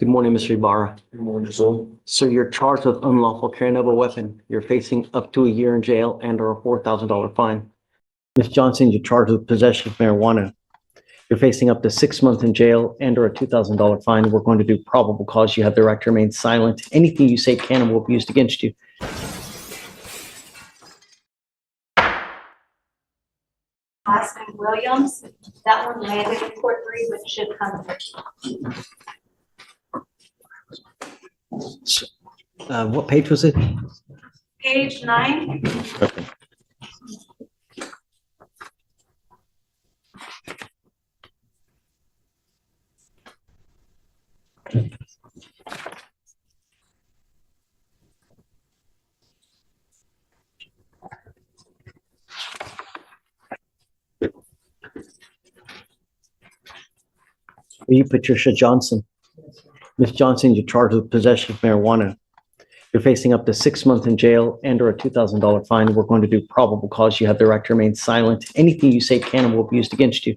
Good morning, Mr. Ibarra. Good morning, sir. So you're charged with unlawful carrying of a weapon. You're facing up to a year in jail and or a $4,000 fine. Ms. Johnson, you're charged with possession of marijuana. You're facing up to 6 months in jail and or a $2,000 fine. We're going to do probable cause. You have the right to remain silent. Anything you say can and will be used against you. Last name Williams. That one landed in court 3, but should come. What page was it? Page 9. Okay. Are you Patricia Johnson? Ms. Johnson, you're charged with possession of marijuana. You're facing up to 6 months in jail and or a $2,000 fine. We're going to do probable cause. You have the right to remain silent. Anything you say can and will be used against you.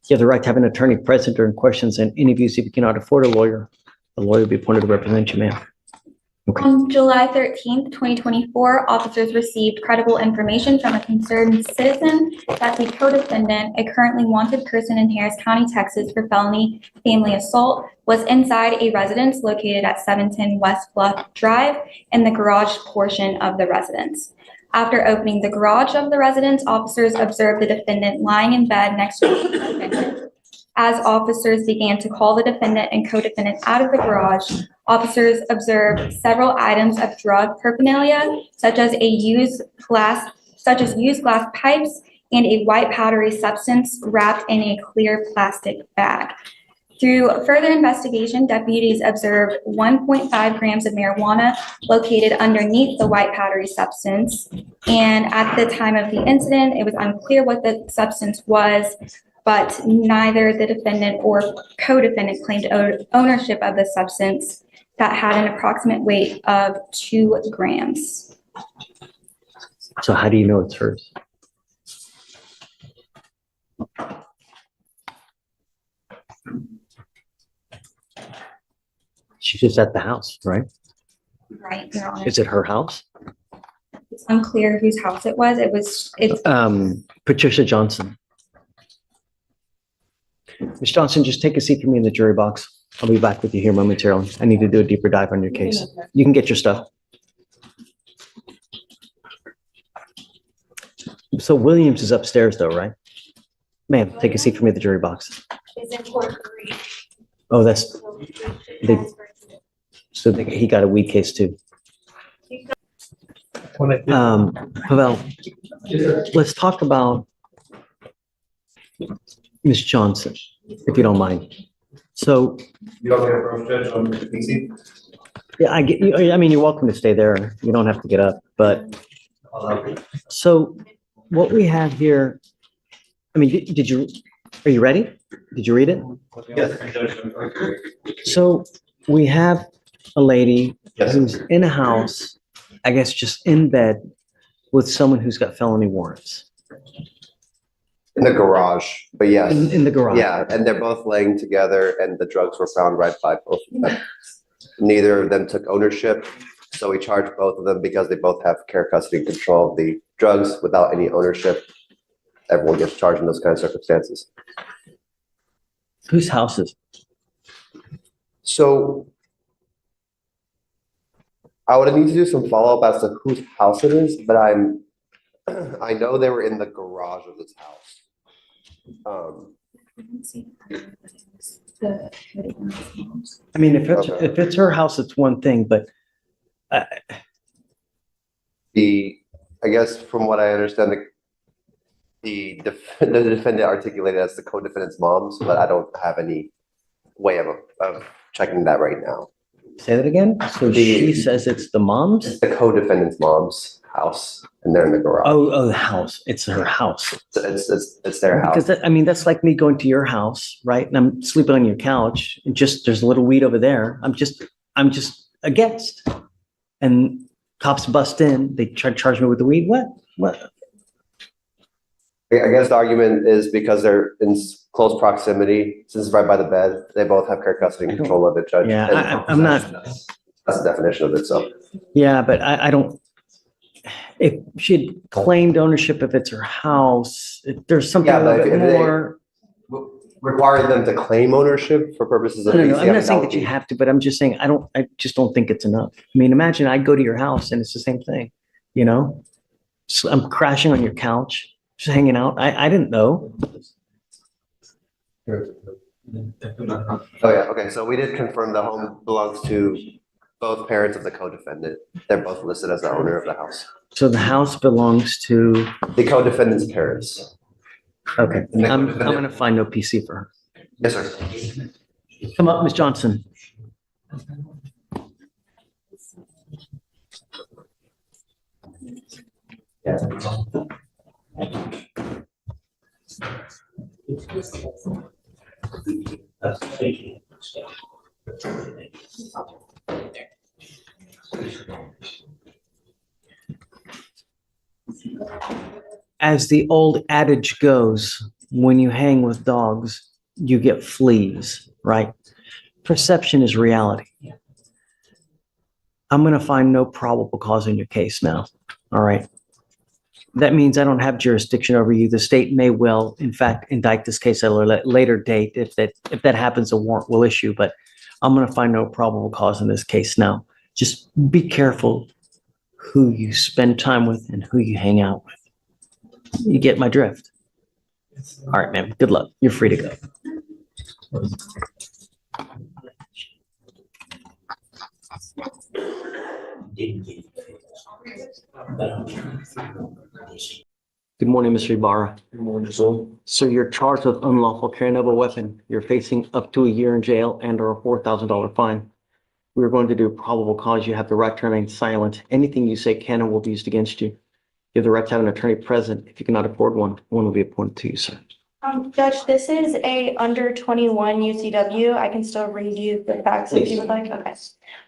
You have the right to have an attorney present during questions and interviews. If you cannot afford a lawyer will be appointed to represent you, ma'am. Okay. On July 13th, 2024, officers received credible information from a concerned citizen that the co-defendant, a currently wanted person in Harris County, Texas for felony family assault, was inside a residence located at 710 West Bluff Drive in the garage portion of the residence. After opening the garage of the residence, officers observed the defendant lying in bed next to the co-defendant. As officers began to call the defendant and co-defendant out of the garage, officers observed several items of drug paraphernalia, such as used glass pipes and a white powdery substance wrapped in a clear plastic bag. Through further investigation, deputies observed 1.5 grams of marijuana located underneath the white powdery substance. And at the time of the incident, it was unclear what the substance was, but neither the defendant or co-defendant claimed ownership of the substance that had an approximate weight of 2 grams. So how do you know it's hers? She's just at the house, right? Right, Your Honor. Is it her house? It's unclear whose house it was. It's Patricia Johnson. Ms. Johnson, just take a seat for me in the jury box. I'll be back with you here momentarily. I need to do a deeper dive on your case. You can get your stuff. So Williams is upstairs though, right? Ma'am, take a seat for me at the jury box. Is in court 3. Oh, he got a weed case too. Pavel, let's talk about Ms. Johnson, if you don't mind. So, You don't have a judge on the PC? yeah, I mean, you're welcome to stay there. You don't have to get up, but so what we have here, I mean, are you ready? Did you read it? Yes. So we have a lady Yes. who's in a house, I guess just in bed with someone who's got felony warrants In the garage, but yes. in the garage. Yeah, and they're both laying together and the drugs were found right by both of them. Neither of them took ownership, so we charged both of them because they both have care, custody, and control of the drugs without any ownership. Everyone gets charged in those kind of circumstances. Whose house is it? So I would need to do some follow-up as to whose house it is, but I know they were in the garage of this house. I mean, if it's her house, it's one thing, but I guess from what I understand, the defendant articulated as the co-defendant's mom's, but I don't have any way of checking that right now. say that again. So she says it's the mom's? It's the co-defendant's mom's house, and they're in the garage. Oh, the house. It's her house. It's their house. Because I mean, that's like me going to your house, right? And I'm sleeping on your couch and just, there's a little weed over there. I'm just a guest. And cops bust in, they try to charge me with the weed. What? I guess the argument is because they're close proximity, since it's right by the bed, they both have care custody and control of it, Judge. Yeah, And I'm not, That's the definition of it, so. yeah, but I don't, if she'd claimed ownership if it's her house, if there's something Yeah, a but little bit if they- more. Requiring them to claim ownership for purposes of. No, PC, I'm not saying would that you be- have to, but I'm just saying, I just don't think it's enough. I mean, imagine I go to your house and it's the same thing, you know? So I'm crashing on your couch, just hanging out. I didn't know. Oh, yeah, okay, so we did confirm the home belongs to both parents of the co-defendant. They're both listed as the owner of the house. So the house belongs to, The co-defendant's parents. okay, I'm gonna find no PC for her. Yes, sir. Come up, Ms. Johnson. As the old adage goes, when you hang with dogs, you get fleas, right? Perception is reality. I'm going to find no probable cause in your case now. All right. That means I don't have jurisdiction over you. The state may well, in fact, indict this case at a later date. If that happens, a warrant will issue, but I'm going to find no probable cause in this case now. Just be careful who you spend time with and who you hang out with. You get my drift. All right, man. Good luck. You're free to go. Good morning, Mr. Ibarra. Good morning, sir. So you're charged with unlawful carrying of a weapon. You're facing up to a year in jail and or a $4,000 fine. We're going to do probable cause. You have the right to remain silent. Anything you say can and will be used against you. You have the right to have an attorney present. If you cannot afford one, one will be appointed to you, sir. Judge, this is a under 21 UCW. I can still read you the facts if you would like. Okay.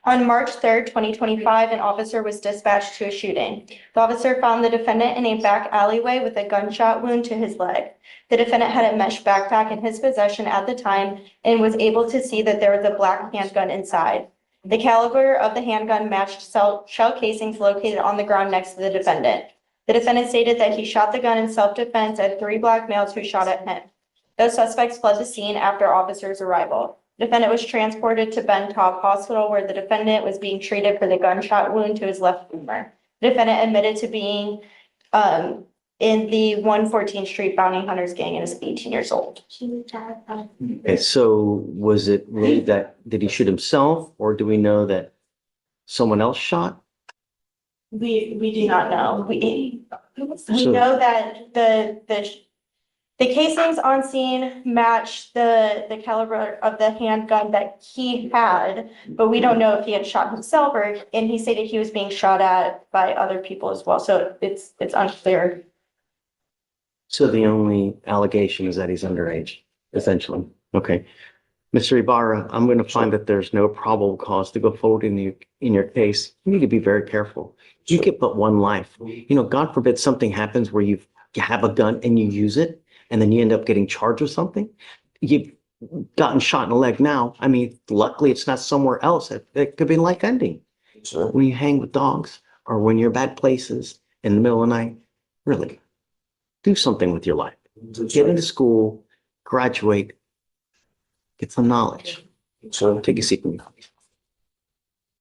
On March 3rd, 2025, an officer was dispatched to a shooting. The officer found the defendant in a back alleyway with a gunshot wound to his leg. The defendant had a mesh backpack in his possession at the time and was able to see that there was a black handgun inside. The caliber of the handgun matched shell casings located on the ground next to the defendant. The defendant stated that he shot the gun in self-defense at 3 black males who shot at him. Those suspects fled the scene after officers' arrival. The defendant was transported to Ben Taub Hospital, where the defendant was being treated for the gunshot wound to his left femur. The defendant admitted to being in the 114th Street Bounty Hunters gang and is 18 years old. Okay, so was it really did he shoot himself, or do we know that someone else shot? We do not know. We So- know that the casings on scene match the caliber of the handgun that he had, but we don't know if he had shot himself and he stated he was being shot at by other people as well. So it's unclear. So the only allegation is that he's underage, essentially. Okay. Mr. Ibarra, I'm going to find that there's no probable cause to go forward in your case. You need to be very careful. You get but one life. You know, God forbid something happens where you have a gun and you use it, and then you end up getting charged with something. You've gotten shot in the leg now. I mean, luckily it's not somewhere else. It could be life ending. Sir. When you hang with dogs or when you're bad places in the middle of the night, really do something with your life. Get into school, graduate, get some knowledge. Sir. Take a seat from me, please.